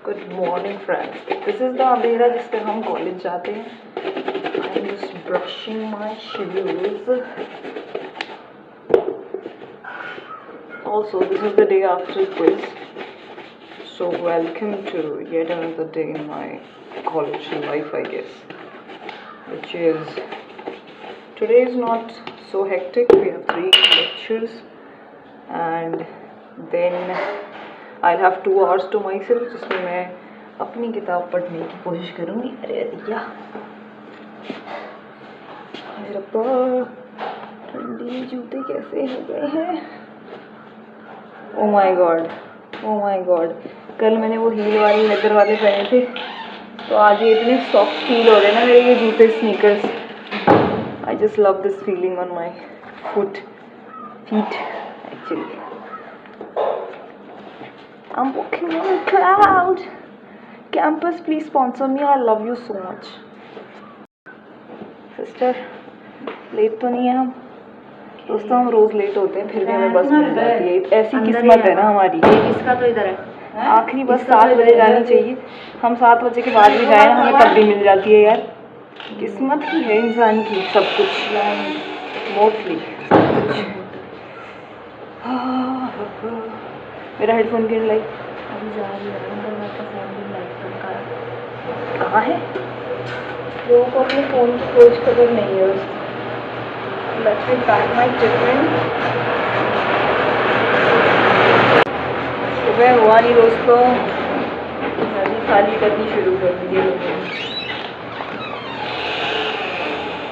Good morning friends. This is the अंधेरा जिस पे हम कॉलेज जाते हैं। I am just brushing my shoes. Also this is the day after quiz, so welcome to yet another day in my college life, I guess, which is today is not so hectic. We have 3 lectures and then I'll have 2 hours to myself, जिसमें मैं अपनी किताब पढ़ने की कोशिश करूँगी। अरे अदिया रब्बा, ठंडी जूते कैसे हो गए हैं। Oh my God, oh my God, कल मैंने वो हील वाले लेदर वाले पहने थे, तो आज ये इतने सॉफ्ट फील हो रहे हैं ना मेरे ये जूते, sneakers. I just love this feeling on my feet actually. I'm walking on a cloud. Campus, please sponsor me. I love you so much. Sister, late तो नहीं है हम? दोस्तों हम रोज लेट होते हैं, फिर भी हमें बस मिल जाती है। ऐसी किस्मत है ना हमारी। इसका तो इधर है। आखिरी बस 7 बजे जानी चाहिए। हम 7 बजे के बाद भी जाए ना, हमें तब भी मिल जाती है यार। किस्मत ही है इंसान की, सब कुछ मोस्टली। मेरा हेडफोन गिर लाइक अभी जा रही है अंदर, मैं तो फोन भी लाइट का कहाँ है? लोगों को अपने फ़ोन की खोज खबर नहीं है। Let's me pack my tiffin. सुबह हुआ नहीं दोस्तों, नदी खाली करनी शुरू कर दी है लोगों ने।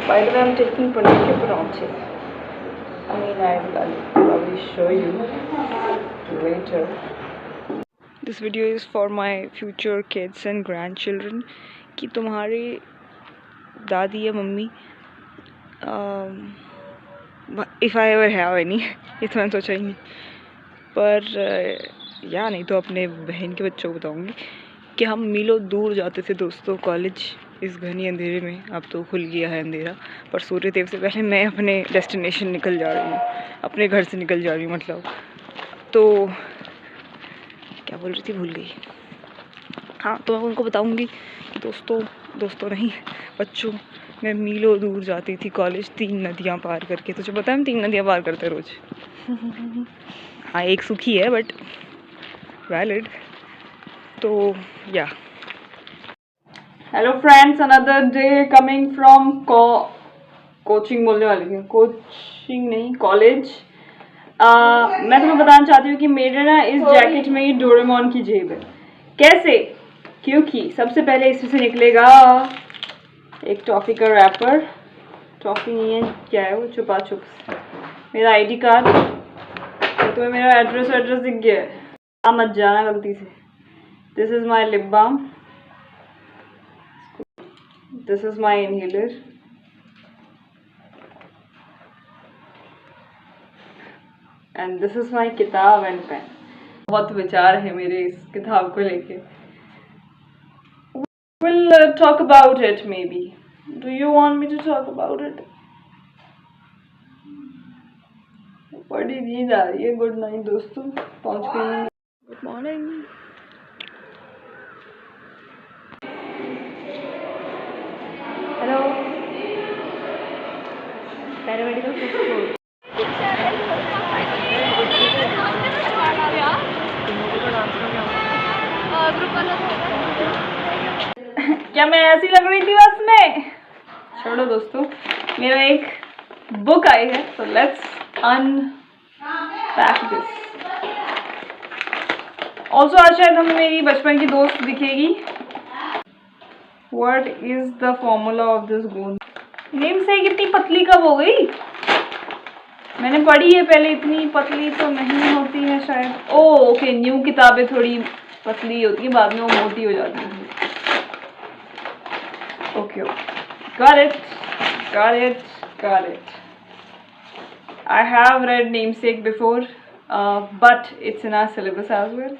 By the way, I am taking paneer के परांठे। I mean, I'll probably show you later. This video is for my future kids and grandchildren, कि तुम्हारे दादी या mummy, if I ever have any, ये तो मैंने सोचा ही नहीं, पर या नहीं तो अपने बहन के बच्चों को बताऊँगी कि हम मीलों दूर जाते थे दोस्तों कॉलेज, इस घने अंधेरे में। अब तो खुल गया है अंधेरा, पर सूर्य देव से पहले मैं अपने डेस्टिनेशन निकल जा रही हूँ, अपने घर से निकल जा रही हूँ मतलब। तो क्या बोल रही थी, भूल गई। हाँ, तो मैं उनको बताऊँगी कि दोस्तों नहीं बच्चों, मैं मीलों दूर जाती थी कॉलेज 3 नदियाँ पार करके। तुझे पता है हम 3 नदियाँ पार करते रोज। हाँ, एक सूखी है बट वैलिड। तो या hello friends, another day coming from coaching, बोलने वाली थी कोचिंग नहीं, कॉलेज। मैं तुम्हें बताना चाहती हूँ कि मेरे ना इस जैकेट में ये डोरेमोन की जेब है। कैसे? क्योंकि सबसे पहले इसमें से निकलेगा एक टॉफ़ी का रैपर। टॉफ़ी नहीं है, क्या है वो, छुपा छुप मेरा आईडी कार्ड। तो तुम्हें मेरा एड्रेस दिख गया है, मत जाना गलती से। This is my lip balm, this is my inhaler, and this is my किताब एंड पेन। बहुत विचार है मेरे इस किताब को लेके। We'll talk about it maybe. Do you want me to talk about it? बड़ी नींद आ रही है। गुड नाइट दोस्तों, पहुंच गई। Good morning. Hello paramedical school. क्या मैं ऐसी लग रही थी बस में? छोड़ो दोस्तों, मेरा एक बुक आई है, so let's unpack this. Also आज शायद हमें मेरी बचपन की दोस्त दिखेगी। What is the formula of this gold? Name से कितनी पतली कब हो गई? मैंने पढ़ी है पहले, इतनी पतली तो नहीं होती है शायद। ओह ओके, न्यू किताबें थोड़ी पतली होती है, बाद में वो मोटी हो जाती है। Okay, got it. I have read Namesake before, but it's in our syllabus as well.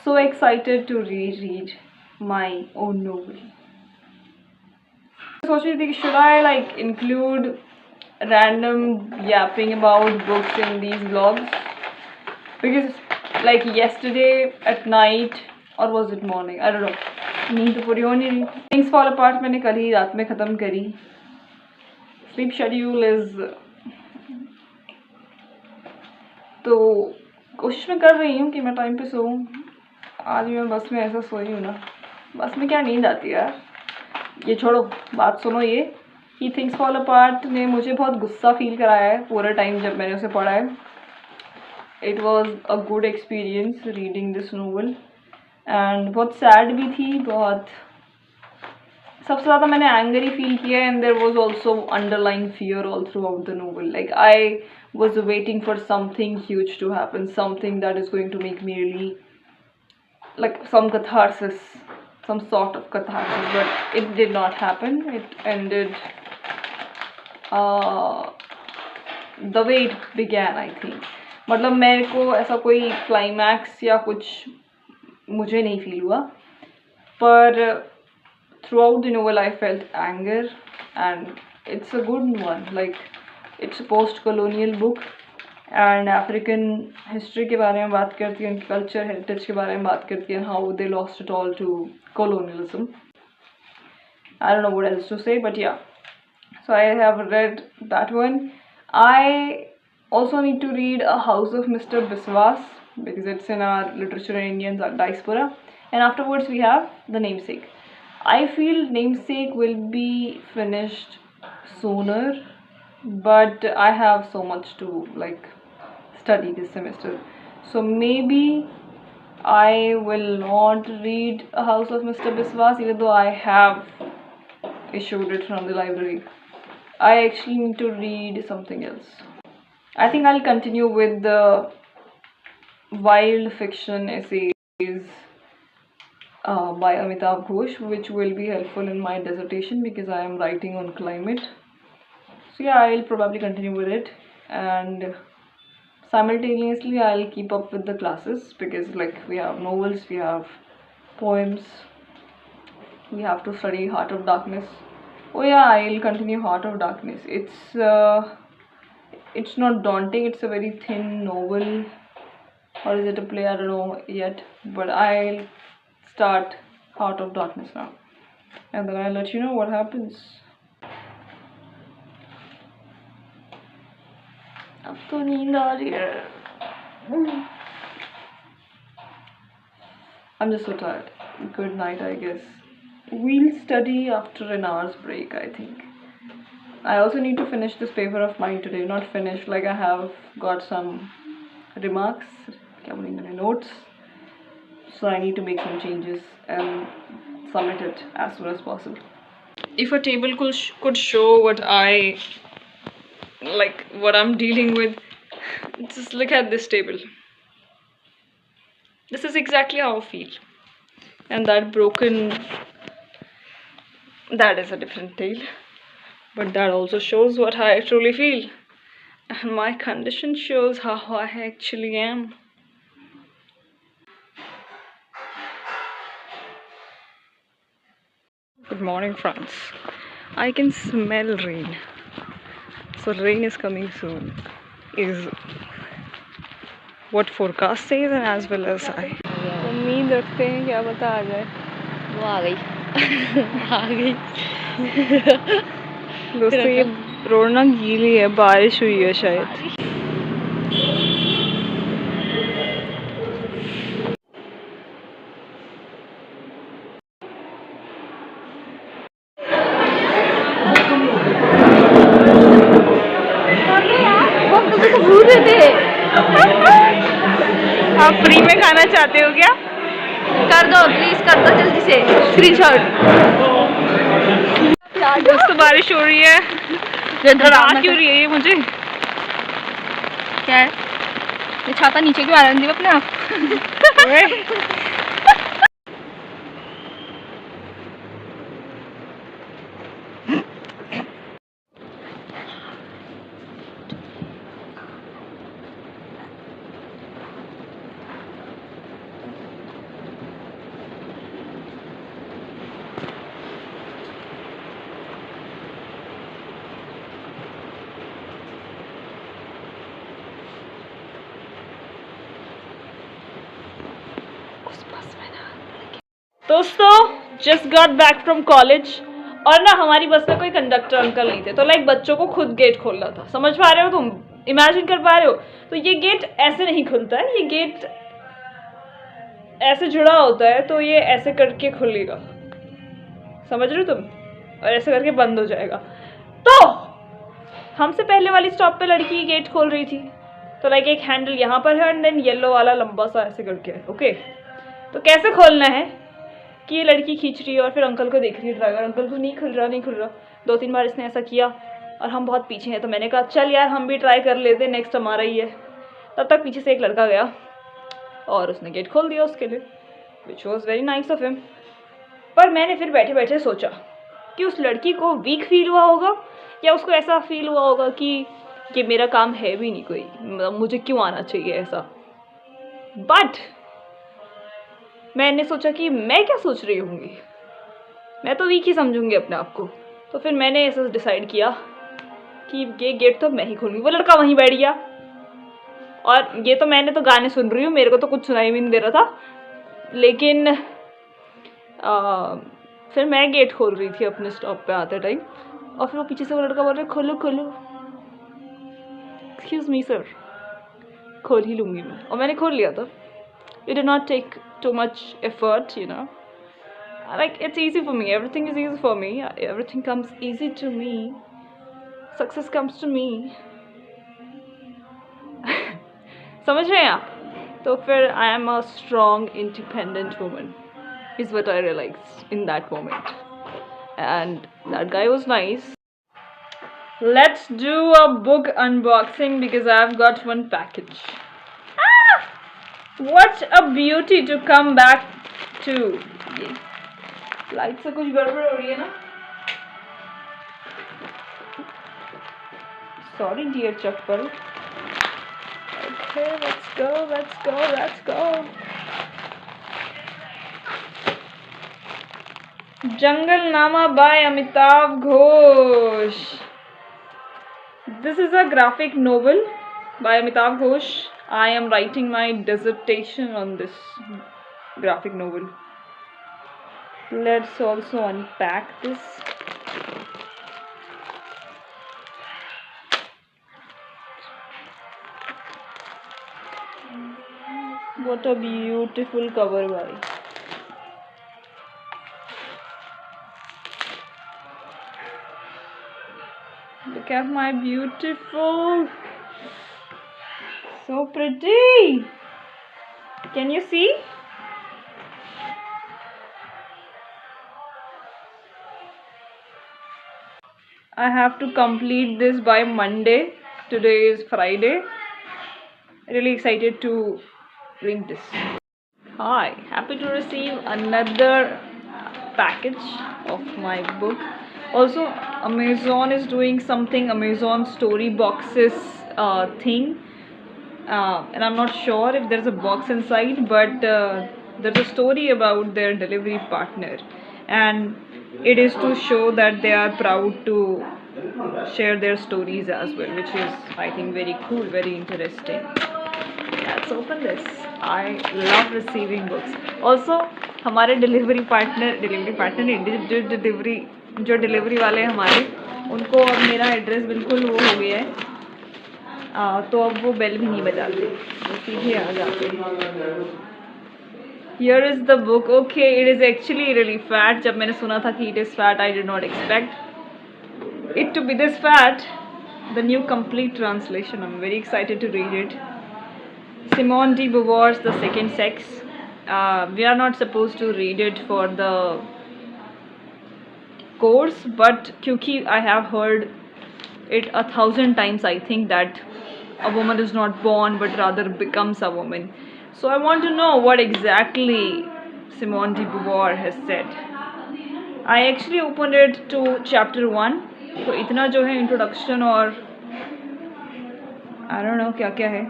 So excited to reread my own novel. सोच रही थी कि should I like include random yapping about books in these vlogs, because like yesterday at night और was it morning, I don't know, नींद तो पूरी हो नहीं रही। थिंग्स फॉल अपार्ट मैंने कल ही रात में ख़त्म करी। स्लीप शेड्यूल इज़, तो कोशिश मैं कर रही हूँ कि मैं टाइम पे सोऊं। आज मैं बस में ऐसा सोई हूँ ना, बस में क्या नींद आती है यार। ये छोड़ो, बात सुनो। ये ही थिंग्स फॉल अपार्ट ने मुझे बहुत गुस्सा फील कराया है पूरा टाइम जब मैंने उसे पढ़ा है। It was a good experience reading this novel, and बहुत सैड भी थी, बहुत, सबसे ज़्यादा मैंने एंगर ही फील किया। And there was also underlying fear all throughout the novel, like I was waiting for something huge to happen, something that is going to make me really like some catharsis, some sort of catharsis, but it did not happen. It ended the way it began, I think. मतलब मेरे को ऐसा कोई climax या कुछ मुझे नहीं feel हुआ, पर throughout the novel I felt anger, and it's a good one. Like, it's a post-colonial book and African history के बारे में बात करती है, उनकी कल्चर हेरिटेज के बारे में बात करती है, how they lost it all to colonialism. I don't know what else to say, but yeah. So I have read that one. I also need to read A House of Mr. Biswas because it's in our literature and Indian diaspora. And afterwards we have The Namesake. I feel Namesake will be finished sooner, but I have so much to like study this semester, so maybe I will not read A House of Mr. Biswas, even though I have issued it from the library. I actually need to read something else. I think I'll continue with the wild fiction essays by Amitav Ghosh, which will be helpful in my dissertation because I am writing on climate. So yeah, I'll probably continue with it, and simultaneously I'll keep up with the classes because like we have novels, we have poems, we have to study Heart of Darkness. Oh yeah, I'll continue Heart of Darkness. It's not daunting, it's a very thin novel, or is it a play, I don't know yet, but I'll start Heart of Darkness now, and then I'll let you know what happens. अब तो नींद आ रही है. I'm just so tired. Good night, I guess. We'll study after an hour's break, I think. I also need to finish this paper of mine today. Not finish, like I have got some remarks, notes. So I need to make some changes and submit it as soon as possible. If a table could show what what I'm dealing with, just look at this table. This is exactly how I feel. And that broken, that is a different tale. But that also shows what I truly feel. And my condition shows how I actually am. Good morning, France. I can smell rain. So rain is coming soon, is what forecast says, and as well as I. उम्मीद रखते हैं क्या पता आ जाए. वो आ गई. आ गई. दोस्तों ये रोड ना गीली है, बारिश हुई है शायद. आप फ्री में खाना चाहते हो क्या? कर दो प्लीज, कर दो जल्दी से स्क्रीनशॉट. दोस्तों बारिश हो रही है. रात क्यों रही है ये मुझे? क्या है ये छाता नीचे क्यों आ रहा है अपने आप? दोस्तों just got back from college, और ना हमारी बस में कोई कंडक्टर अंकल नहीं थे, तो लाइक बच्चों को खुद गेट खोलना था। समझ पा रहे हो तुम? इमेजिन कर पा रहे हो? तो ये गेट ऐसे नहीं खुलता है, ये गेट ऐसे जुड़ा होता है, तो ये ऐसे करके खुलेगा, समझ रहे हो तुम? और ऐसे करके बंद हो जाएगा। तो हमसे पहले वाली स्टॉप पे लड़की गेट खोल रही थी, तो लाइक एक हैंडल यहाँ पर है एंड देन येलो वाला लंबा सा ऐसे करके है। ओके, तो कैसे खोलना है कि ये लड़की खींच रही है और फिर अंकल को देख रही है, ड्राइवर अंकल को, नहीं खुल रहा नहीं खुल रहा। 2-3 बार इसने ऐसा किया और हम बहुत पीछे हैं, तो मैंने कहा चल यार हम भी ट्राई कर लेते, नेक्स्ट हमारा ही है। तब तक पीछे से एक लड़का गया और उसने गेट खोल दिया उसके लिए, which was very nice of him. पर मैंने फिर बैठे बैठे सोचा कि उस लड़की को वीक फील हुआ होगा, या उसको ऐसा फील हुआ होगा कि ये मेरा काम है भी नहीं कोई, मुझे क्यों आना चाहिए ऐसा। बट मैंने सोचा कि मैं क्या सोच रही होंगी, मैं तो वीक ही समझूंगी अपने आप को। तो फिर मैंने ऐसा डिसाइड किया कि ये गेट तो मैं ही खोलूंगी। वो लड़का वहीं बैठ गया, और ये तो मैंने तो गाने सुन रही हूँ, मेरे को तो कुछ सुनाई भी नहीं दे रहा था, लेकिन फिर मैं गेट खोल रही थी अपने स्टॉप पे आते टाइम, और फिर वो पीछे से वो लड़का बोल रहा है खोलो खोलो। एक्सक्यूज मी सर, खोल ही लूँगी मैं, और मैंने खोल लिया था। It did not take too much effort, you know. Like it's easy for me. Everything is easy for me. Everything comes easy to me. Success comes to me. समझ रहे हैं आप? तो फिर I am a strong, independent woman. Is what I realized in that moment. And that guy was nice. Let's do a book unboxing because I've got one package. What a beauty to come back to. ये light से कुछ गड़बड़ हो रही है ना? Sorry dear chappal. Okay, let's go, let's go, let's go. Jangalnama by Amitav Ghosh. This is a graphic novel by Amitav Ghosh. I am writing my dissertation on this graphic novel. Let's also unpack this. What a beautiful cover, guy. Look at my beautiful. So pretty. Can you see? I have to complete this by Monday. Today is Friday. Really excited to read this. Hi, happy to receive another package of my book. Also, Amazon is doing something, Amazon story boxes thing. And I'm not sure if there's a box inside, but there's a story about their delivery partner, and it is to show that they are proud to share their stories as well, which is I think very cool, very interesting. Let's open this. I love receiving books. Also हमारे delivery partner नहीं, जो delivery वाले हैं हमारे, उनको अब मेरा address बिल्कुल वो हो गया है, तो अब वो बेल भी नहीं बजाते, वो सीधे आ जाते हैं. Here is the book. Okay, it is actually really fat. जब मैंने सुना था कि it is fat, I did not expect it to be this fat. The new complete translation. I'm very excited to read it. Simone de Beauvoir's The Second Sex. We are not supposed to read it for the course, but क्योंकि I have heard it 1,000 times, I think that a woman is not born but rather becomes a woman. So I want to know what exactly Simone de Beauvoir has said. I actually opened it to chapter 1. तो इतना जो है introduction और I don't know क्या क्या है.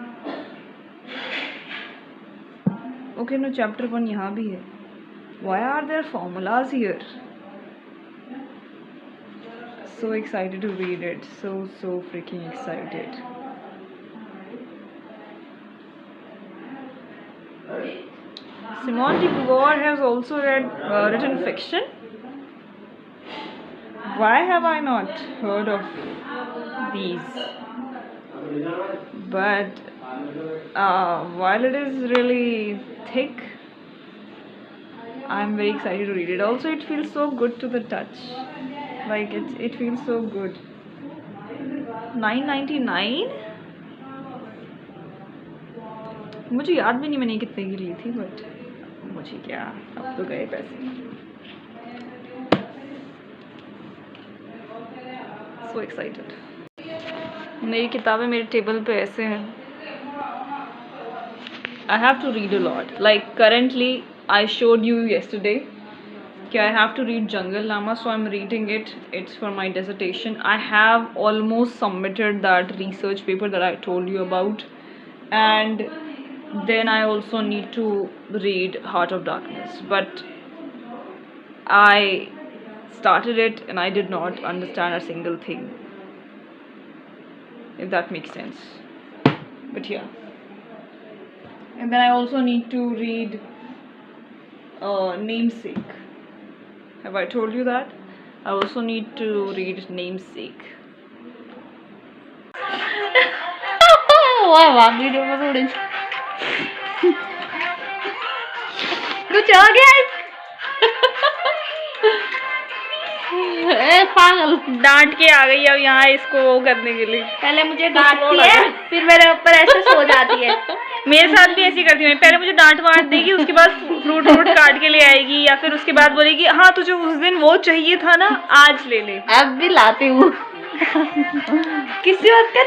Okay, no, chapter 1 यहाँ भी है. Why are there formulas here? So excited to read it. So freaking excited. Simone de Beauvoir has also written fiction. Why have I not heard of these? But while it is really thick, I'm very excited to read it. Also, it feels so good to the touch. Like it feels so good. 9.99. मुझे याद भी नहीं मैंने कितने की ली थी, but मुझे क्या, अब तो गए पैसे. So excited. मेरी किताबें मेरे टेबल पे ऐसे हैं. I have to read a lot. Like currently, I showed you yesterday. Okay, I have to read Jungle Lama, so I'm reading it. It's for my dissertation. I have almost submitted that research paper that I told you about, and then I also need to read Heart of Darkness. But I started it and I did not understand a single thing, if that makes sense. But yeah. And then I also need to read Namesake. Have I told you that? I also need to read Namesake. वाह वाह video में थोड़ी कुछ हो गया. ए पागल, डांट के आ गई अब यहाँ इसको वो करने के लिए. पहले मुझे डांटती है फिर मेरे ऊपर ऐसे सो जाती है. मेरे साथ भी ऐसी करती है. पहले मुझे डांट वाट देगी, उसके बाद फ्रूट काट के ले आएगी, या फिर उसके बाद बोलेगी हाँ तुझे उस दिन वो चाहिए था ना, आज ले ले. अब भी लाती हूँ. किससे बात कर.